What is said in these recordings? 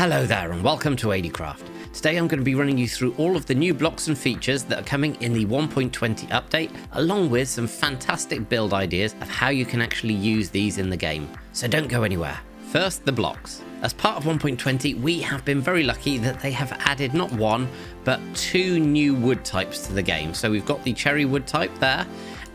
Hello there and welcome to ADcraft. Today I'm going to be running you through all of the new blocks and features that are coming in the 1.20 update, along with some fantastic build ideas of how you can actually use these in the game. So don't go anywhere. First, the blocks. As part of 1.20, we have been very lucky that they have added not one, but two new wood types to the game. So we've got the cherry wood type there,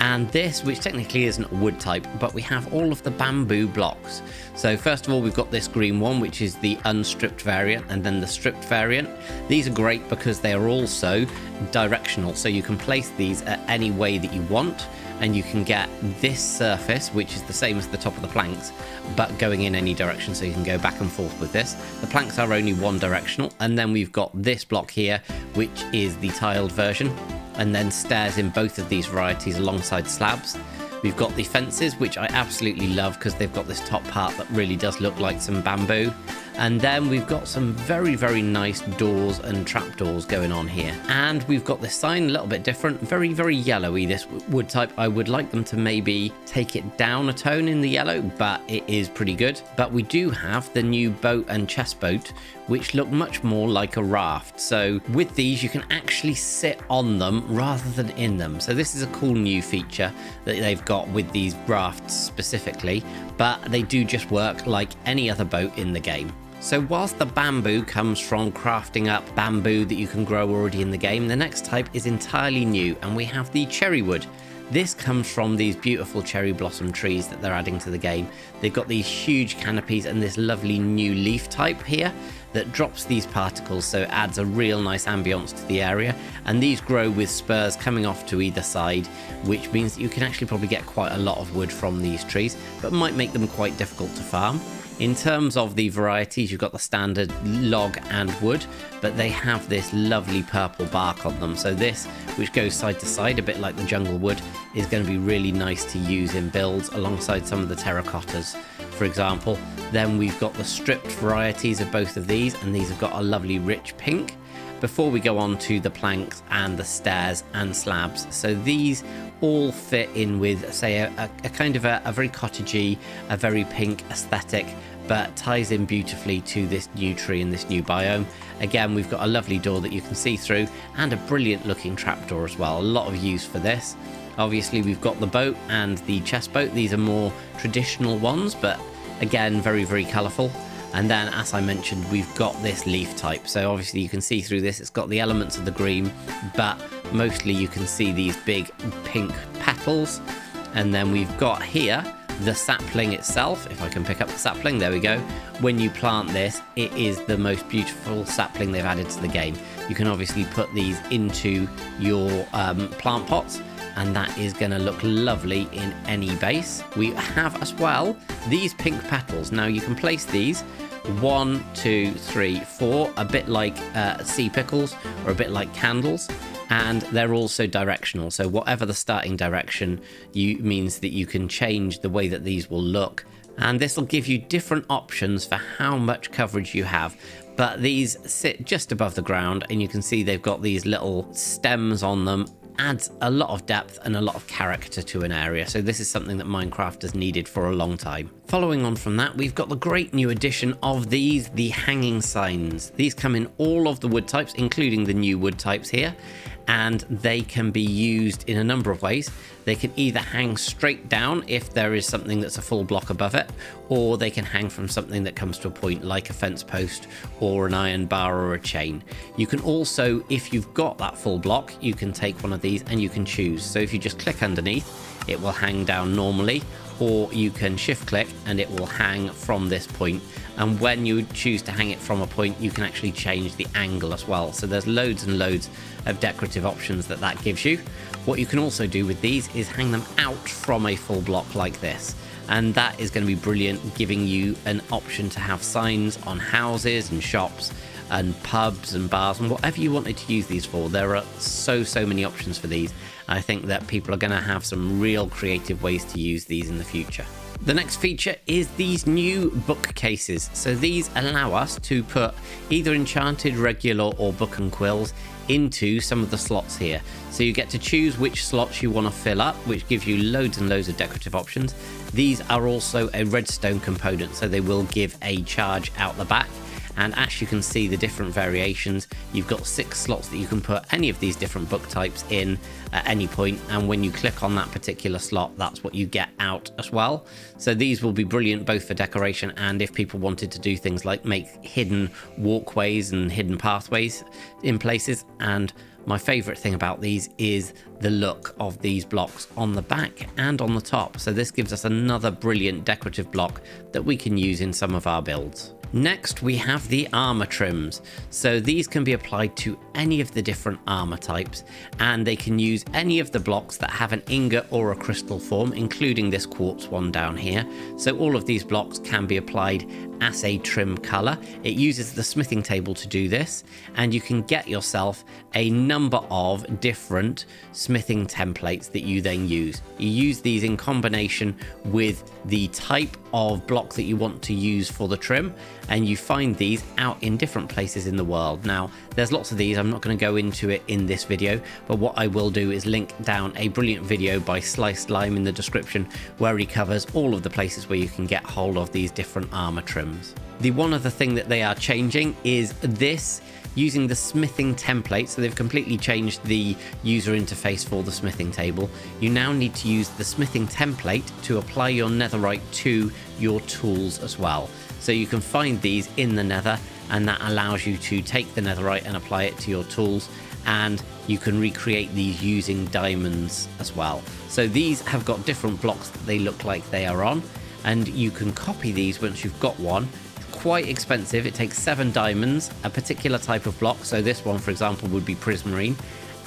and this, which technically isn't a wood type, but we have all of the bamboo blocks. So first of all, we've got this green one, which is the unstripped variant, and then the stripped variant. These are great because they are also directional, so you can place these at any way that you want, and you can get this surface, which is the same as the top of the planks, but going in any direction, so you can go back and forth with this. The planks are only one directional, and then we've got this block here, which is the tiled version, and then stairs in both of these varieties alongside slabs. We've got the fences, which I absolutely love because they've got this top part that really does look like some bamboo. And then we've got some very, very nice doors and trapdoors going on here. And we've got this sign a little bit different, very, very yellowy, this wood type. I would like them to maybe take it down a tone in the yellow, but it is pretty good. But we do have the new boat and chest boat, which look much more like a raft. So with these, you can actually sit on them rather than in them. So this is a cool new feature that they've got with these rafts specifically, but they do just work like any other boat in the game. So whilst the bamboo comes from crafting up bamboo that you can grow already in the game, the next type is entirely new, and we have the cherry wood. This comes from these beautiful cherry blossom trees that they're adding to the game. They've got these huge canopies and this lovely new leaf type here that drops these particles, so it adds a real nice ambience to the area. And these grow with spurs coming off to either side, which means that you can actually probably get quite a lot of wood from these trees, but might make them quite difficult to farm. In terms of the varieties, you've got the standard log and wood, but they have this lovely purple bark on them. So this, which goes side to side, a bit like the jungle wood, is going to be really nice to use in builds alongside some of the terracottas, for example. Then we've got the stripped varieties of both of these, and these have got a lovely rich pink. Before we go on to the planks and the stairs and slabs. So these all fit in with, say, a kind of a very cottagey, a very pink aesthetic, but ties in beautifully to this new tree and this new biome. Again, we've got a lovely door that you can see through and a brilliant looking trapdoor as well. A lot of use for this. Obviously, we've got the boat and the chest boat. These are more traditional ones, but again, very, very colourful. And then, as I mentioned, we've got this leaf type. So obviously you can see through this, it's got the elements of the green, but mostly you can see these big pink petals. And then we've got here the sapling itself. If I can pick up the sapling, there we go. When you plant this, it is the most beautiful sapling they've added to the game. You can obviously put these into your plant pots, and that is going to look lovely in any base. We have as well these pink petals. Now you can place these 1, 2, 3, 4, a bit like sea pickles or a bit like candles, and they're also directional. So whatever the starting direction means that you can change the way that these will look, and this will give you different options for how much coverage you have. But these sit just above the ground, and you can see they've got these little stems on them. Adds a lot of depth and a lot of character to an area. So this is something that Minecraft has needed for a long time. Following on from that, we've got the great new addition of these, the hanging signs. These come in all of the wood types, including the new wood types here, and they can be used in a number of ways. They can either hang straight down if there is something that's a full block above it, or they can hang from something that comes to a point like a fence post or an iron bar or a chain. You can also, if you've got that full block, you can take one of these and you can choose. So if you just click underneath, it will hang down normally, or you can shift click and it will hang from this point. And when you choose to hang it from a point, you can actually change the angle as well. So there's loads and loads of decorative options that gives you. What you can also do with these is hang them out from a full block like this. And that is going to be brilliant, giving you an option to have signs on houses and shops and pubs and bars and whatever you wanted to use these for. There are so many options for these. I think that people are going to have some real creative ways to use these in the future. The next feature is these new bookcases. So these allow us to put either enchanted, regular or book and quills into some of the slots here. So you get to choose which slots you want to fill up, which gives you loads and loads of decorative options. These are also a redstone component, so they will give a charge out the back. And as you can see, the different variations, you've got 6 slots that you can put any of these different book types in at any point, and when you click on that particular slot, that's what you get out as well. So these will be brilliant both for decoration and if people wanted to do things like make hidden walkways and hidden pathways in places. And my favorite thing about these is the look of these blocks on the back and on the top. So this gives us another brilliant decorative block that we can use in some of our builds. Next, we have the armor trims. So these can be applied to any of the different armor types, and they can use any of the blocks that have an ingot or a crystal form, including this quartz one down here. So all of these blocks can be applied as a trim color. It uses the smithing table to do this, and you can get yourself a number of different smithing templates that you then use. You use these in combination with the type of block that you want to use for the trim, and you find these out in different places in the world. Now, there's lots of these. I'm not going to go into it in this video, but what I will do is link down a brilliant video by Sliced Lime in the description where he covers all of the places where you can get hold of these different armor trims. The one other thing that they are changing is this, using the smithing template. So they've completely changed the user interface for the smithing table. You now need to use the smithing template to apply your netherite to your tools as well. So you can find these in the nether, and that allows you to take the netherite and apply it to your tools, and you can recreate these using diamonds as well. So these have got different blocks that they look like they are on, and you can copy these once you've got one. Quite expensive. It takes 7 diamonds, a particular type of block. So this one, for example, would be prismarine,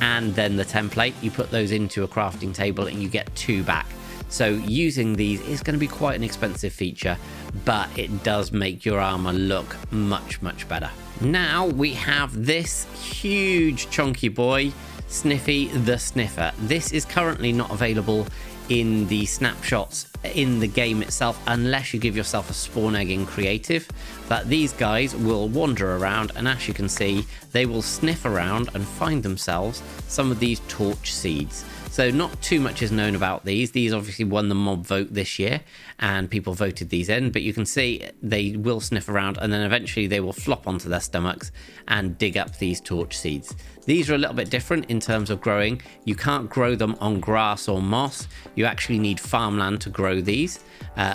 and then the template. You put those into a crafting table and you get 2 back. So using these is going to be quite an expensive feature, but it does make your armor look much, much better. Now we have this huge chunky boy, Sniffy the Sniffer. This is currently not available in the snapshots in the game itself unless you give yourself a spawn egg in creative, but these guys will wander around, and as you can see, they will sniff around and find themselves some of these torch seeds. So not too much is known about these. These obviously won the mob vote this year and people voted these in, but you can see they will sniff around and then eventually they will flop onto their stomachs and dig up these torch seeds. These are a little bit different in terms of growing. You can't grow them on grass or moss. You actually need farmland to grow these.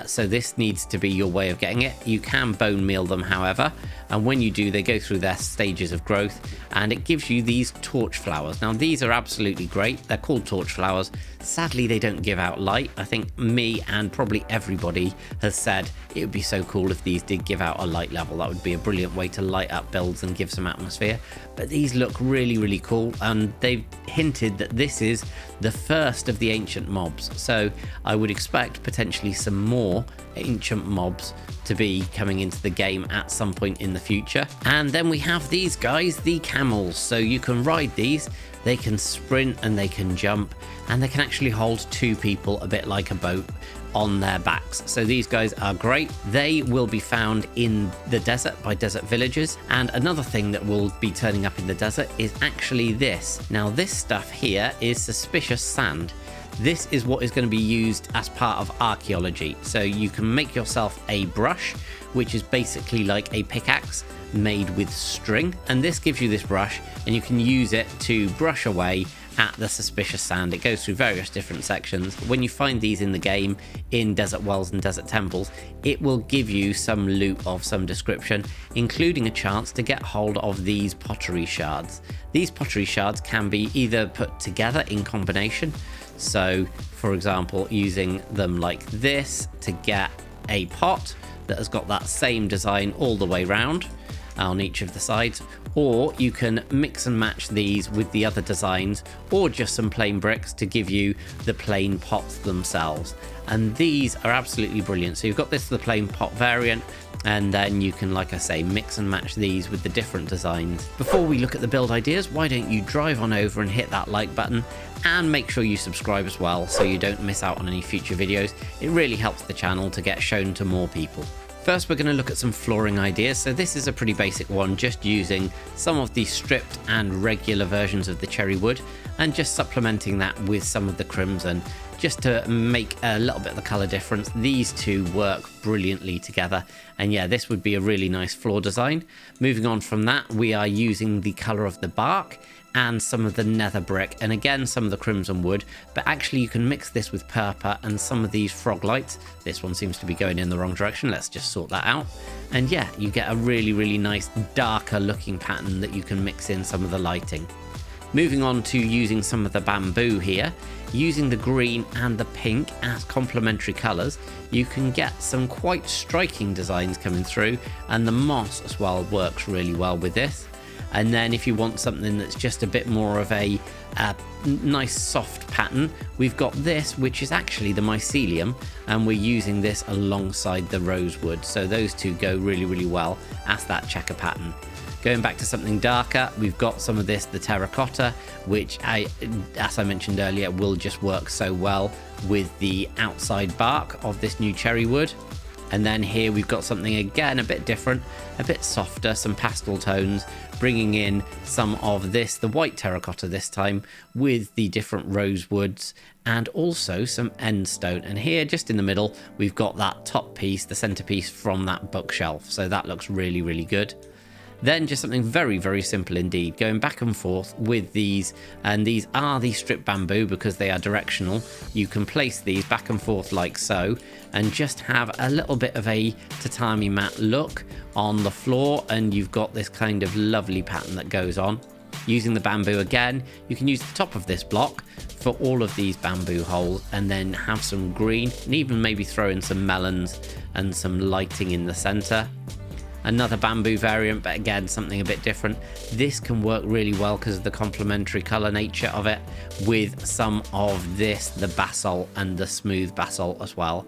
So this needs to be your way of getting it. You can bone meal them, however, and when you do, they go through their stages of growth and it gives you these torch flowers. Now these are absolutely great. They're called torch flowers. Sadly, they don't give out light. I think me and probably everybody has said it would be so cool if these did give out a light level. That would be a brilliant way to light up builds and give some atmosphere. But these look really, really cool, and they've hinted that this is the first of the ancient mobs. So I would expect potentially some more ancient mobs to be coming into the game at some point in the future. And then we have these guys, the camels. So you can ride these. They can sprint and they can jump, and they can actually hold 2 people, a bit like a boat, on their backs. So these guys are great. They will be found in the desert by desert villagers. And another thing that will be turning up in the desert is actually this. Now this stuff here is suspicious sand. This is what is going to be used as part of archaeology. So you can make yourself a brush, which is basically like a pickaxe made with string. And this gives you this brush, and you can use it to brush away at the suspicious sand. It goes through various different sections. When you find these in the game, in desert wells and desert temples, it will give you some loot of some description, including a chance to get hold of these pottery shards. These pottery shards can be either put together in combination. So, for example, using them like this to get a pot that has got that same design all the way round on each of the sides, or you can mix and match these with the other designs, or just some plain bricks to give you the plain pots themselves. And these are absolutely brilliant. So you've got this, the plain pot variant, and then you can, like I say, mix and match these with the different designs. Before we look at the build ideas, why don't you drive on over and hit that like button, and make sure you subscribe as well so you don't miss out on any future videos. It really helps the channel to get shown to more people. First, we're going to look at some flooring ideas. So this is a pretty basic one, just using some of the stripped and regular versions of the cherry wood and just supplementing that with some of the crimson. just to make a little bit of the color difference. These two work brilliantly together, and yeah, this would be a really nice floor design. Moving on from that, we are using the color of the bark and some of the nether brick, and again some of the crimson wood, but actually you can mix this with purple and some of these frog lights. This one seems to be going in the wrong direction. Let's just sort that out, and yeah, you get a really nice darker looking pattern that you can mix in some of the lighting. Moving on to using some of the bamboo here, using the green and the pink as complementary colors, you can get some quite striking designs coming through, and the moss as well works really well with this. And then if you want something that's just a bit more of a nice soft pattern, we've got this, which is actually the mycelium, and we're using this alongside the rosewood. So those two go really well as that checker pattern. Going back to something darker, we've got some of this, the terracotta, which as I mentioned earlier, will just work so well with the outside bark of this new cherry wood. And then here we've got something again a bit different, a bit softer, some pastel tones, bringing in some of this, the white terracotta this time, with the different rosewoods and also some end stone. And here just in the middle, we've got that top piece, the centerpiece from that bookshelf. So that looks really good. Then just something very simple indeed, going back and forth with these, and these are the strip bamboo because they are directional. You can place these back and forth like so, and just have a little bit of a tatami mat look on the floor, and you've got this kind of lovely pattern that goes on. Using the bamboo again, you can use the top of this block for all of these bamboo holes, and then have some green, and even maybe throw in some melons and some lighting in the center. Another bamboo variant, but again something a bit different. This can work really well because of the complementary color nature of it, with some of this, the basalt and the smooth basalt as well,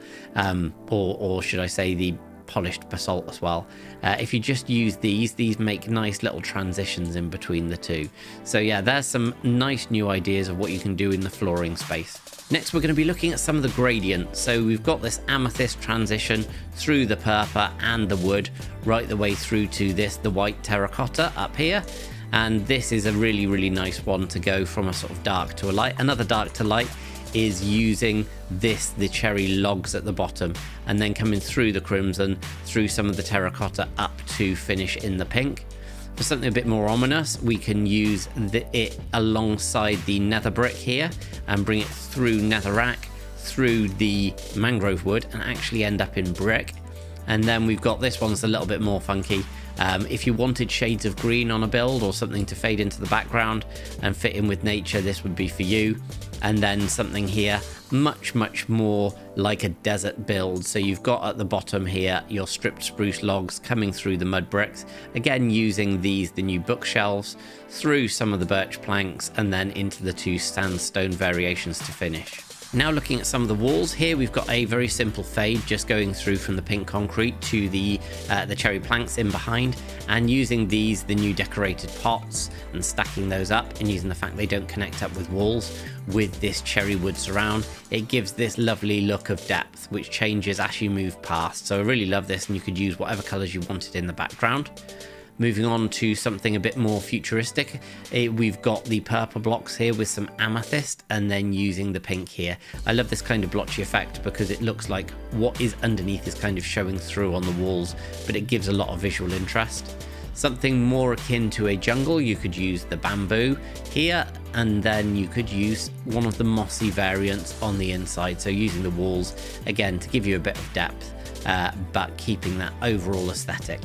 or should I say the polished basalt as well. If you just use these make nice little transitions in between the two. So yeah, there's some nice new ideas of what you can do in the flooring space. Next, we're going to be looking at some of the gradients. So we've got this amethyst transition through the purple and the wood, right the way through to this, the white terracotta up here. And this is a really nice one to go from a sort of dark to a light. Another dark to light is using this, the cherry logs at the bottom, and then coming through the crimson, through some of the terracotta up to finish in the pink. For something a bit more ominous, we can use it alongside the nether brick here and bring it through netherrack, through the mangrove wood, and actually end up in brick. And then we've got this one's a little bit more funky. If you wanted shades of green on a build or something to fade into the background and fit in with nature, this would be for you. And then something here, much more like a desert build. So you've got at the bottom here your stripped spruce logs coming through the mud bricks, again using these, the new bookshelves, through some of the birch planks, and then into the two sandstone variations to finish. Now looking at some of the walls here, we've got a very simple fade just going through from the pink concrete to the cherry planks in behind, and using these, the new decorated pots, and stacking those up, and using the fact they don't connect up with walls with this cherry wood surround. It gives this lovely look of depth which changes as you move past. So I really love this, and you could use whatever colors you wanted in the background. Moving on to something a bit more futuristic, we've got the purple blocks here with some amethyst, and then using the pink here. I love this kind of blotchy effect because it looks like what is underneath is kind of showing through on the walls, but it gives a lot of visual interest. Something more akin to a jungle, you could use the bamboo here, and then you could use one of the mossy variants on the inside. So using the walls, again, to give you a bit of depth, but keeping that overall aesthetic.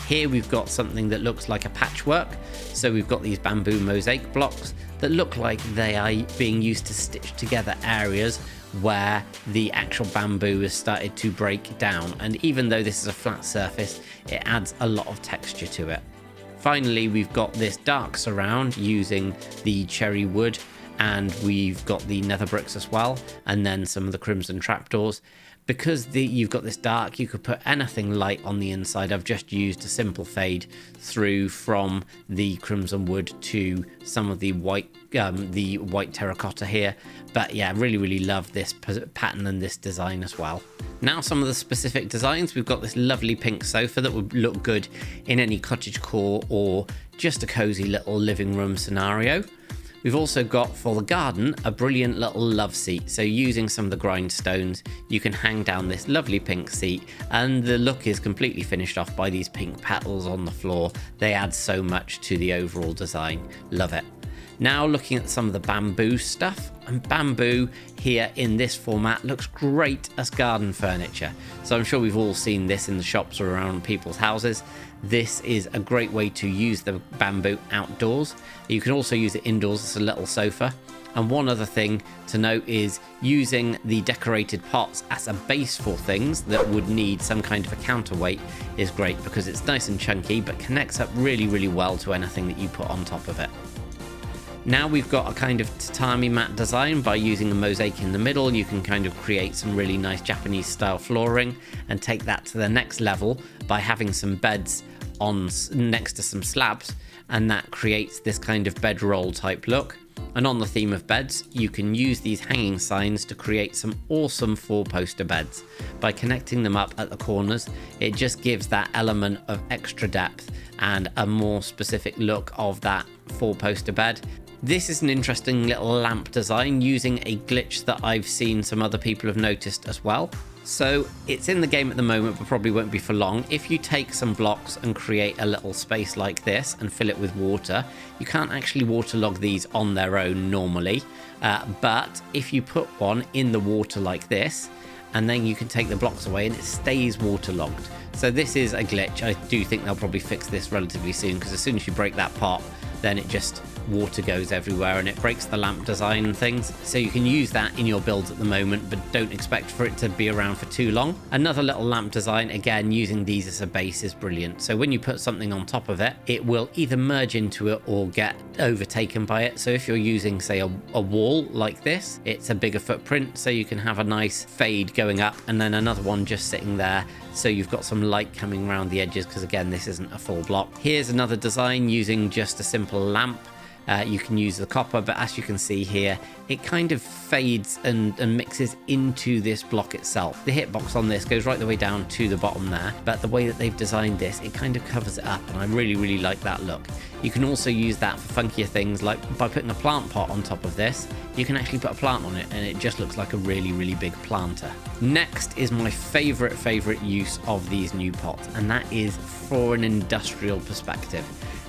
Here we've got something that looks like a patchwork. So we've got these bamboo mosaic blocks that look like they are being used to stitch together areas where the actual bamboo has started to break down. And even though this is a flat surface, it adds a lot of texture to it. Finally, we've got this dark surround using the cherry wood, and we've got the nether bricks as well, and then some of the crimson trapdoors. Because you've got this dark, you could put anything light on the inside. I've just used a simple fade through from the crimson wood to some of the white terracotta here. But yeah, really love this pattern and this design as well. Now some of the specific designs. We've got this lovely pink sofa that would look good in any cottagecore or just a cozy little living room scenario. We've also got for the garden a brilliant little love seat. So using some of the grindstones, you can hang down this lovely pink seat, and the look is completely finished off by these pink petals on the floor. They add so much to the overall design. Love it. Now looking at some of the bamboo stuff, and bamboo here in this format looks great as garden furniture. So I'm sure we've all seen this in the shops or around people's houses. This is a great way to use the bamboo outdoors. You can also use it indoors as a little sofa. And one other thing to note is using the decorated pots as a base for things that would need some kind of a counterweight is great, because it's nice and chunky but connects up really, really well to anything that you put on top of it. Now we've got a kind of tatami mat design. By using a mosaic in the middle, you can kind of create some really nice Japanese style flooring and take that to the next level by having some beds on next to some slabs, and that creates this kind of bedroll type look. And on the theme of beds, you can use these hanging signs to create some awesome 4-poster beds. By connecting them up at the corners, it just gives that element of extra depth and a more specific look of that 4-poster bed. This is an interesting little lamp design using a glitch that I've seen some other people have noticed as well. So it's in the game at the moment, but probably won't be for long. If you take some blocks and create a little space like this and fill it with water, you can't actually waterlog these on their own normally. But if you put one in the water like this, and then you can take the blocks away and it stays waterlogged. So this is a glitch. I do think they'll probably fix this relatively soon, because as soon as you break that pot, then it just water goes everywhere and it breaks the lamp design and things. So you can use that in your builds at the moment, but don't expect for it to be around for too long. Another little lamp design, again using these as a base, is brilliant. So when you put something on top of it, it will either merge into it or get overtaken by it. So if you're using, say, a wall like this, it's a bigger footprint, so you can have a nice fade going up and then another one just sitting there, so you've got some light coming around the edges, because again this isn't a full block. Here's another design using just a simple lamp. You can use the copper, but as you can see here, it kind of fades and mixes into this block itself. The hitbox on this goes right the way down to the bottom there, but the way that they've designed this, it kind of covers it up, and I really, really like that look. You can also use that for funkier things, like by putting a plant pot on top of this, you can actually put a plant on it and it just looks like a really, really big planter. Next is my favorite use of these new pots, and that is for an industrial perspective.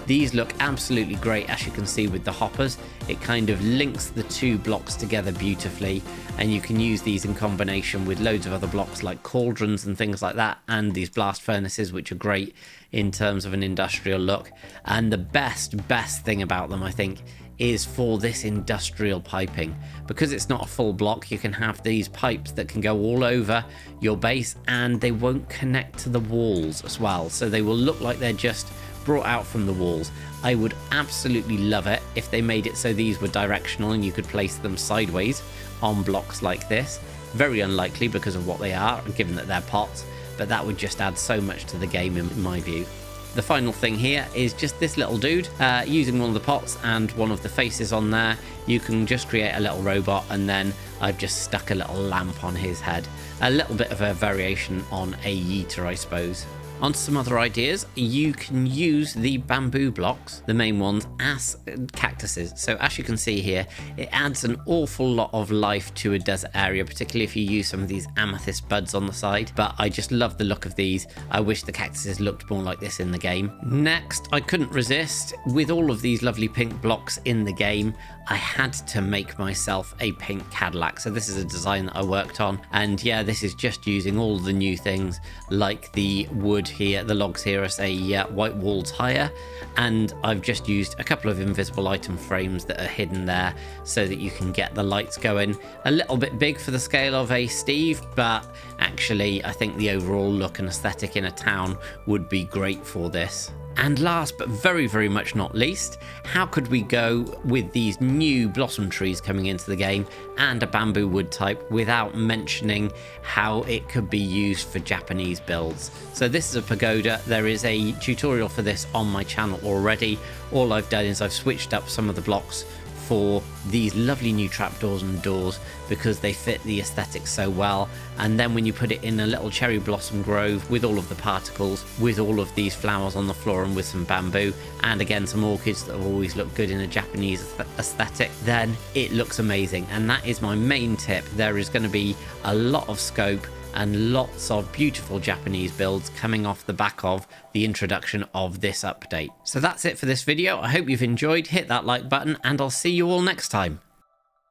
These look absolutely great, as you can see with the hoppers. It kind of links the two blocks together beautifully, and you can use these in combination with loads of other blocks like cauldrons and things like that, and these blast furnaces, which are great in terms of an industrial look. And the best thing about them, I think, is for this industrial piping. Because it's not a full block, you can have these pipes that can go all over your base, and they won't connect to the walls as well, so they will look like they're just brought out from the walls. I would absolutely love it if they made it so these were directional and you could place them sideways on blocks like this. Very unlikely because of what they are, given that they're pots, but that would just add so much to the game in my view. The final thing here is just this little dude. Using one of the pots and one of the faces on there, you can just create a little robot, and then I've just stuck a little lamp on his head. A little bit of a variation on a yeeter, I suppose. On to some other ideas. You can use the bamboo blocks, the main ones, as cactuses. So as you can see here, it adds an awful lot of life to a desert area, particularly if you use some of these amethyst buds on the side. But I just love the look of these. I wish the cactuses looked more like this in the game. Next, I couldn't resist. With all of these lovely pink blocks in the game, I had to make myself a pink Cadillac. So this is a design that I worked on, and yeah, this is just using all the new things like the wood here, the logs here as a white wall tire, and I've just used a couple of invisible item frames that are hidden there so that you can get the lights going. A little bit big for the scale of a Steve, but actually I think the overall look and aesthetic in a town would be great for this. And last but very much not least, how could we go with these new blossom trees coming into the game and a bamboo wood type without mentioning how it could be used for Japanese builds? So this is a pagoda. There is a tutorial for this on my channel already. All I've done is I've switched up some of the blocks for these lovely new trapdoors and doors because they fit the aesthetic so well. And then when you put it in a little cherry blossom grove with all of the particles, with all of these flowers on the floor and with some bamboo, and again some orchids that have always looked good in a Japanese aesthetic, then it looks amazing. And that is my main tip. There is going to be a lot of scope and lots of beautiful Japanese builds coming off the back of the introduction of this update. So that's it for this video. I hope you've enjoyed. Hit that like button and I'll see you all next time.